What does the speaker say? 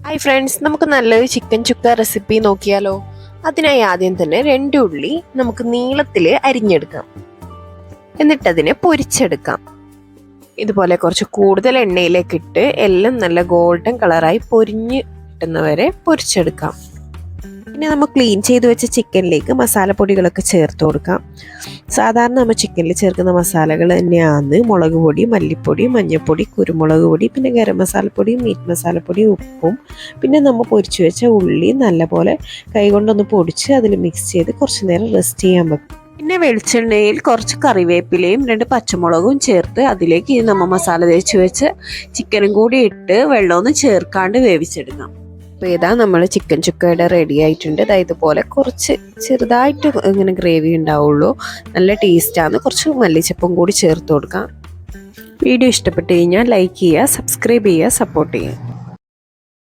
Hi friends, നമുക്ക് നല്ലൊരു chicken chukka recipe നോക്കിയാലോ. അതിനായി ആദ്യം തന്നെ 2 ഉള്ളി നമുക്ക് നീളത്തിൽ അരിഞ്ഞെടുക്കാം. എന്നിട്ടതിനെ പൊരിച്ചെടുക്കാം. ഇതുപോലെ കുറച്ച് കൂടുതൽ എണ്ണയിലേക്ക് ഇട്ട് എല്ലാം നല്ല ഗോൾഡൻ കളറായി പൊരിഞ്ഞ് കിട്ടുന്നവരെ പൊരിച്ചെടുക്കാം. പിന്നെ നമ്മൾ ക്ലീൻ ചെയ്ത് വെച്ച ചിക്കനിലേക്ക് മസാലപ്പൊടികളൊക്കെ ചേർത്ത് കൊടുക്കാം. സാധാരണ നമ്മൾ ചിക്കനിൽ ചേർക്കുന്ന മസാലകൾ തന്നെയാണ് മുളക് പൊടി, മല്ലിപ്പൊടി, മഞ്ഞൾപ്പൊടി, കുരുമുളക് പൊടി, പിന്നെ ഗരം മസാലപ്പൊടി, മീറ്റ് മസാലപ്പൊടി, ഉപ്പും പിന്നെ നമ്മൾ പൊരിച്ചു വെച്ച ഉള്ളി നല്ലപോലെ കൈകൊണ്ടൊന്ന് പൊടിച്ച് അതിൽ മിക്സ് ചെയ്ത് കുറച്ച് നേരം റെസ്റ്റ് ചെയ്യാൻ വെക്കും. പിന്നെ വെളിച്ചെണ്ണയിൽ കുറച്ച് കറിവേപ്പിലയും 2 പച്ചമുളകും ചേർത്ത് അതിലേക്ക് നമ്മൾ മസാല തേച്ച് വെച്ച് ചിക്കനും കൂടി ഇട്ട് വെള്ളമൊന്നും ചേർക്കാണ്ട് വേവിച്ചെടുക്കാം. അപ്പോൾ ഇതാ നമ്മൾ ചിക്കൻ ചുക്കയുടെ റെഡി ആയിട്ടുണ്ട്. ഇതുപോലെ കുറച്ച് ചെറുതായിട്ട് ഇങ്ങനെ ഗ്രേവി ഉണ്ടാവുള്ളൂ. നല്ല ടേസ്റ്റാണ്. കുറച്ച് മല്ലിച്ചപ്പും കൂടി ചേർത്ത് കൊടുക്കാം. വീഡിയോ ഇഷ്ടപ്പെട്ട് കഴിഞ്ഞാൽ ലൈക്ക് ചെയ്യുക, സബ്സ്ക്രൈബ് ചെയ്യുക, സപ്പോർട്ട് ചെയ്യുക.